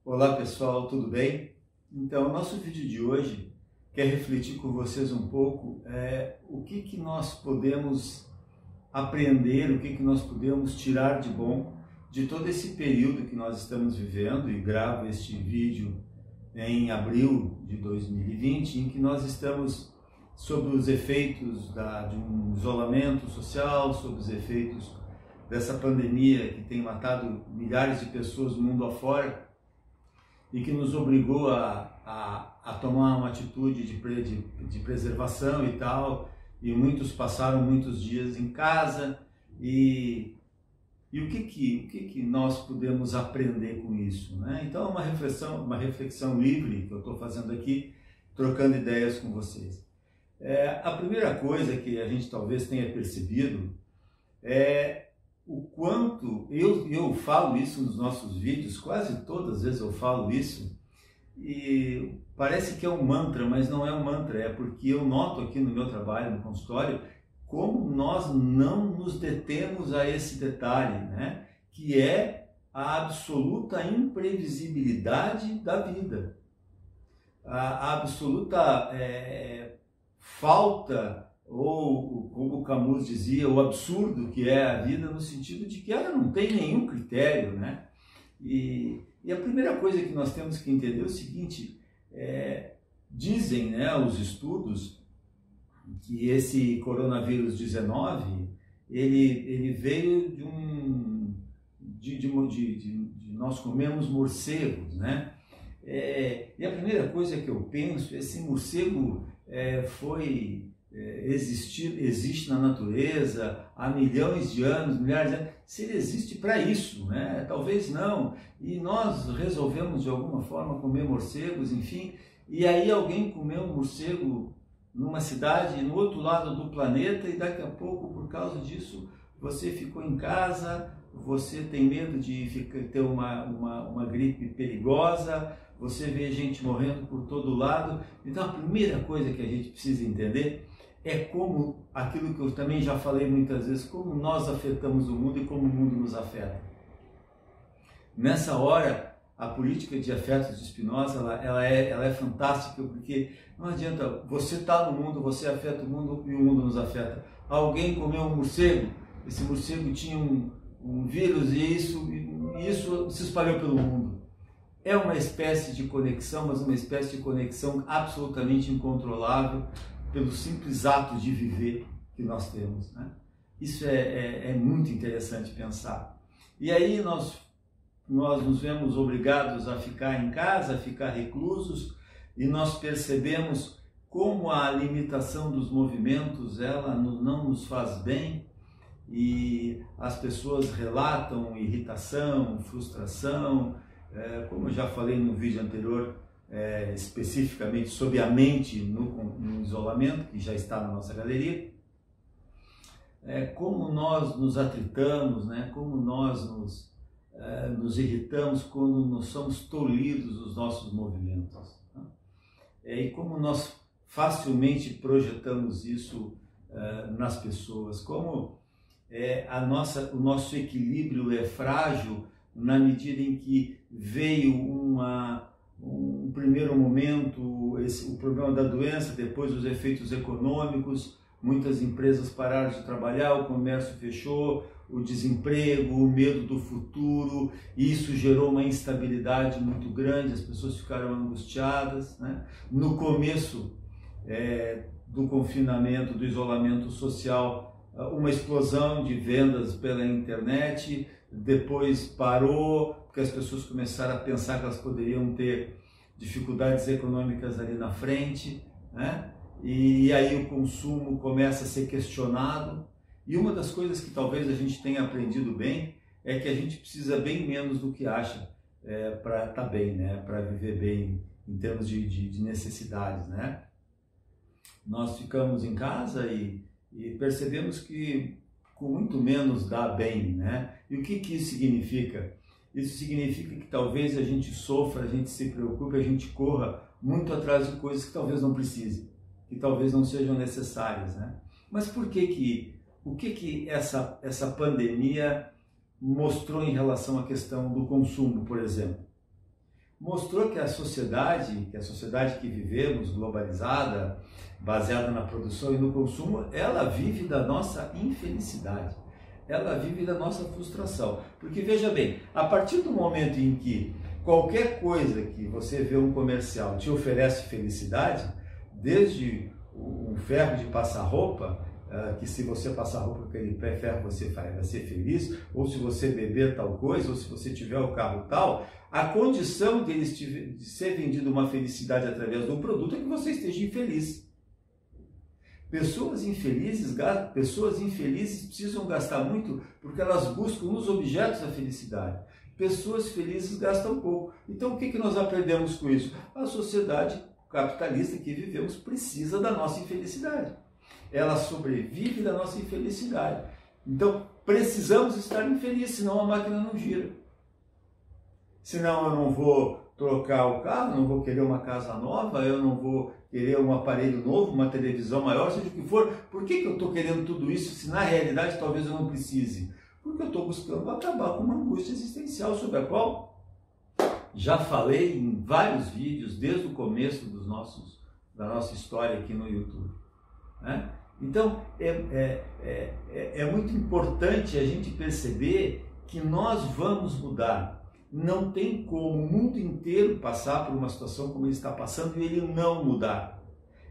Olá pessoal, tudo bem? Então, o nosso vídeo de hoje quer refletir com vocês um pouco o que nós podemos aprender, o que nós podemos tirar de bom de todo esse período que nós estamos vivendo, e gravo este vídeo em abril de 2020, em que nós estamos sob os efeitos de um isolamento social, sob os efeitos dessa pandemia que tem matado milhares de pessoas no mundo afora, e que nos obrigou a tomar uma atitude de preservação e tal, e muitos passaram muitos dias em casa, e o que nós podemos aprender com isso, né? Então é uma reflexão livre que eu estou fazendo aqui, trocando ideias com vocês. A primeira coisa que a gente talvez tenha percebido é o quanto, eu falo isso nos nossos vídeos, quase todas as vezes eu falo isso, e parece que é um mantra, mas não é um mantra, é porque eu noto aqui no meu trabalho, no consultório, como nós não nos detemos a esse detalhe, né? Que é a absoluta imprevisibilidade da vida, a absoluta falta, ou como Camus dizia, o absurdo que é a vida, no sentido de que ela não tem nenhum critério, né? E a primeira coisa que nós temos que entender é o seguinte, dizem, né, os estudos, que esse coronavírus 19, ele veio de nós comemos morcegos, né? E a primeira coisa que eu penso, esse morcego existe na natureza há milhões de anos, milhares de anos, se ele existe para isso, né? Talvez não, e nós resolvemos de alguma forma comer morcegos, enfim, e aí alguém comeu um morcego numa cidade no outro lado do planeta, e daqui a pouco, por causa disso, você ficou em casa, você tem medo de ter uma gripe perigosa, você vê gente morrendo por todo lado. Então a primeira coisa que a gente precisa entender é como, aquilo que eu também já falei muitas vezes, como nós afetamos o mundo e como o mundo nos afeta. Nessa hora, a política de afetos de Spinoza, ela é fantástica, porque não adianta, você está no mundo, você afeta o mundo e o mundo nos afeta. Alguém comeu um morcego, esse morcego tinha um vírus e isso se espalhou pelo mundo. É uma espécie de conexão, mas uma espécie de conexão absolutamente incontrolável pelo simples ato de viver que nós temos, né? Isso é muito interessante pensar. E aí nós nos vemos obrigados a ficar em casa, a ficar reclusos, e nós percebemos como a limitação dos movimentos, ela não nos faz bem, e as pessoas relatam irritação, frustração, como eu já falei no vídeo anterior, especificamente sobre a mente no isolamento, que já está na nossa galeria, como nós nos atritamos, né? Como nós nos irritamos quando nós somos tolhidos dos nossos movimentos, né? E como nós facilmente projetamos isso nas pessoas, como o nosso equilíbrio é frágil na medida em que veio um primeiro momento, o problema da doença, depois os efeitos econômicos, muitas empresas pararam de trabalhar, o comércio fechou, o desemprego, o medo do futuro, e isso gerou uma instabilidade muito grande, as pessoas ficaram angustiadas, né? No começo do confinamento, do isolamento social, uma explosão de vendas pela internet, depois parou, porque as pessoas começaram a pensar que elas poderiam ter dificuldades econômicas ali na frente, né? E aí o consumo começa a ser questionado. E uma das coisas que talvez a gente tenha aprendido bem é que a gente precisa bem menos do que acha para estar bem, né? Para viver bem em termos de necessidades, né? Nós ficamos em casa e percebemos que com muito menos dá bem, né? E o que isso significa? Isso significa que talvez a gente sofra, a gente se preocupe, a gente corra muito atrás de coisas que talvez não precise, que talvez não sejam necessárias, né? Mas o que essa pandemia mostrou em relação à questão do consumo, por exemplo? mostrou que a sociedade que vivemos, globalizada, baseada na produção e no consumo, ela vive da nossa infelicidade, ela vive da nossa frustração. Porque veja bem, a partir do momento em que qualquer coisa que você vê um comercial te oferece felicidade, desde um ferro de passar roupa, que se você passar roupa com aquele ferro você vai ser feliz, ou se você beber tal coisa, ou se você tiver o carro tal, a condição de ser vendido uma felicidade através do produto é que você esteja infeliz. Pessoas infelizes precisam gastar muito porque elas buscam nos objetos a felicidade. Pessoas felizes gastam pouco. Então o que nós aprendemos com isso? A sociedade capitalista que vivemos precisa da nossa infelicidade. Ela sobrevive da nossa infelicidade. Então precisamos estar infelizes, senão a máquina não gira. Senão eu não vou trocar o carro, não vou querer uma casa nova, eu não vou querer um aparelho novo, uma televisão maior, seja o que for. Por que eu estou querendo tudo isso se na realidade talvez eu não precise? Porque eu estou buscando acabar com uma angústia existencial sobre a qual já falei em vários vídeos desde o começo da nossa história aqui no YouTube. Né? Então é muito importante a gente perceber que nós vamos mudar. Não tem como o mundo inteiro passar por uma situação como ele está passando e ele não mudar.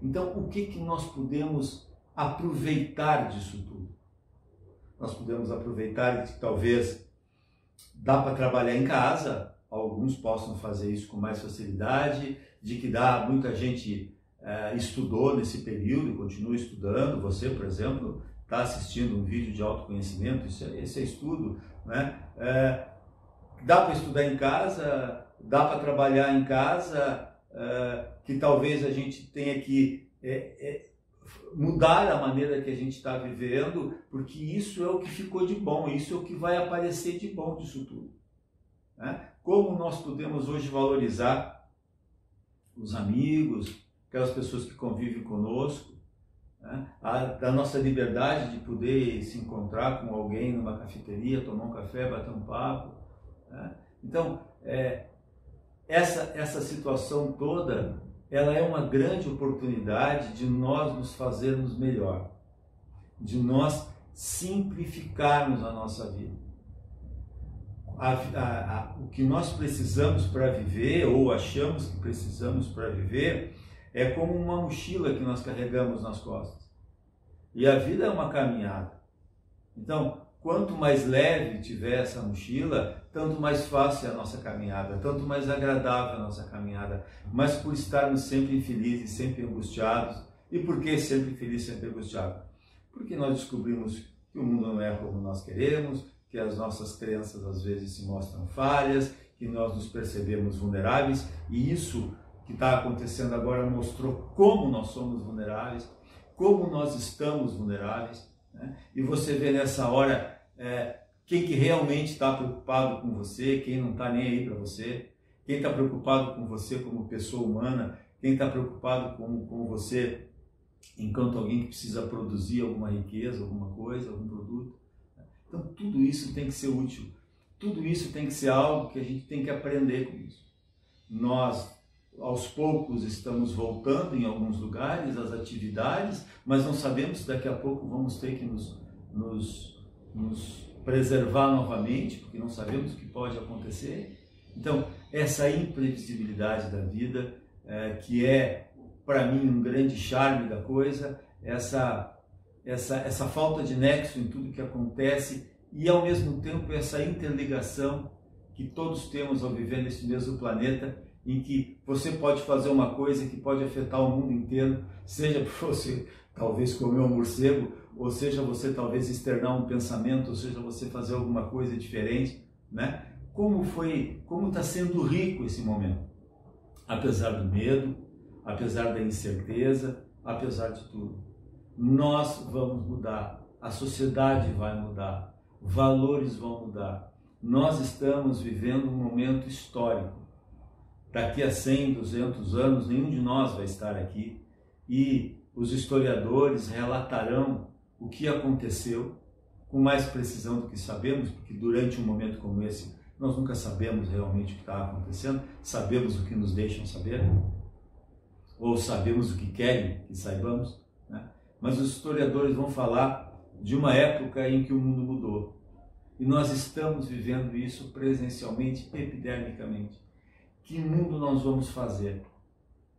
Então, o que nós podemos aproveitar disso tudo? Nós podemos aproveitar que talvez dá para trabalhar em casa, alguns possam fazer isso com mais facilidade, de que muita gente estudou nesse período e continua estudando. Você, por exemplo, está assistindo um vídeo de autoconhecimento, esse é estudo, né? Dá para estudar em casa, dá para trabalhar em casa, que talvez a gente tenha que mudar a maneira que a gente está vivendo, porque isso é o que ficou de bom, isso é o que vai aparecer de bom disso tudo. Né? Como nós podemos hoje valorizar os amigos, aquelas pessoas que convivem conosco, né? Da nossa liberdade de poder se encontrar com alguém numa cafeteria, tomar um café, bater um papo. Então, essa situação toda, ela é uma grande oportunidade de nós nos fazermos melhor, de nós simplificarmos a nossa vida. O que nós precisamos para viver, ou achamos que precisamos para viver, é como uma mochila que nós carregamos nas costas. E a vida é uma caminhada. Então, quanto mais leve tiver essa mochila, tanto mais fácil é a nossa caminhada, tanto mais agradável a nossa caminhada. Mas por estarmos sempre infelizes, sempre angustiados. E por que sempre feliz, sempre angustiado? Porque nós descobrimos que o mundo não é como nós queremos, que as nossas crenças às vezes se mostram falhas, que nós nos percebemos vulneráveis, e isso que está acontecendo agora mostrou como nós somos vulneráveis, como nós estamos vulneráveis. Né? E você vê nessa hora quem que realmente está preocupado com você, quem não está nem aí para você, quem está preocupado com você como pessoa humana, quem está preocupado com você enquanto alguém que precisa produzir alguma riqueza, alguma coisa, algum produto. Então tudo isso tem que ser útil, tudo isso tem que ser algo que a gente tem que aprender com isso. Nós, aos poucos, estamos voltando em alguns lugares às atividades, mas não sabemos se daqui a pouco vamos ter que nos preservar novamente, porque não sabemos o que pode acontecer. Então, essa imprevisibilidade da vida, que é, para mim, um grande charme da coisa, essa falta de nexo em tudo que acontece e, ao mesmo tempo, essa interligação que todos temos ao viver nesse mesmo planeta, em que você pode fazer uma coisa que pode afetar o mundo inteiro, seja por você talvez comer um morcego, ou seja você talvez externar um pensamento, ou seja você fazer alguma coisa diferente, né? Como está sendo rico esse momento, apesar do medo, apesar da incerteza, apesar de tudo. Nós vamos mudar, a sociedade vai mudar, valores vão mudar. Nós estamos vivendo um momento histórico. Daqui a 100, 200 anos, nenhum de nós vai estar aqui e os historiadores relatarão o que aconteceu com mais precisão do que sabemos, porque durante um momento como esse Nós nunca sabemos realmente o que está acontecendo, sabemos o que nos deixam saber, ou sabemos o que querem que saibamos, né? Mas os historiadores vão falar de uma época em que o mundo mudou. E nós estamos vivendo isso presencialmente, epidermicamente. Que mundo nós vamos fazer?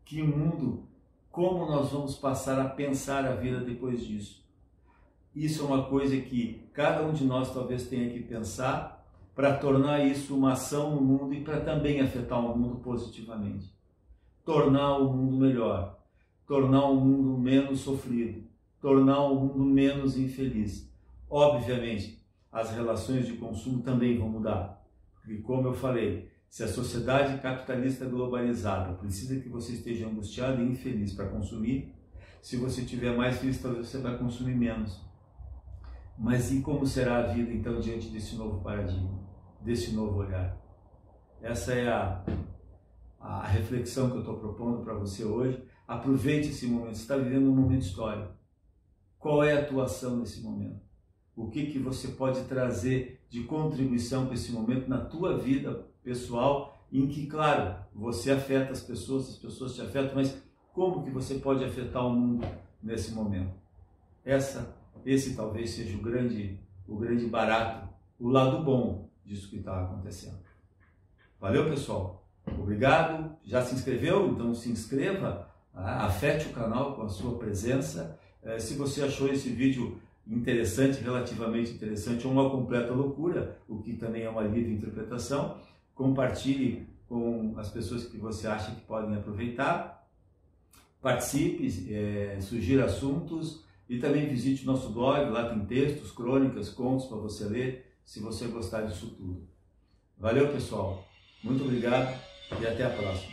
Que mundo, como nós vamos passar a pensar a vida depois disso? Isso é uma coisa que cada um de nós talvez tenha que pensar para tornar isso uma ação no mundo e para também afetar o mundo positivamente. Tornar o mundo melhor, tornar o mundo menos sofrido, tornar o mundo menos infeliz. Obviamente, as relações de consumo também vão mudar. Porque, como eu falei, se a sociedade capitalista globalizada precisa que você esteja angustiado e infeliz para consumir, se você tiver mais feliz, talvez você vai consumir menos. Mas e como será a vida, então, diante desse novo paradigma, desse novo olhar? Essa é a reflexão que eu estou propondo para você hoje. Aproveite esse momento. Você está vivendo um momento histórico. Qual é a tua ação nesse momento? O que você pode trazer de contribuição para esse momento na tua vida pessoal, em que, claro, você afeta as pessoas te afetam, mas como que você pode afetar o mundo nesse momento? Esse talvez seja o grande barato, o lado bom disso que está acontecendo. Valeu, pessoal? Obrigado. Já se inscreveu? Então se inscreva, afete o canal com a sua presença. Se você achou esse vídeo interessante, relativamente interessante, ou uma completa loucura, o que também é uma livre interpretação, compartilhe com as pessoas que você acha que podem aproveitar. Participe, sugira assuntos. E também visite o nosso blog, lá tem textos, crônicas, contos para você ler, se você gostar disso tudo. Valeu, pessoal. Muito obrigado e até a próxima.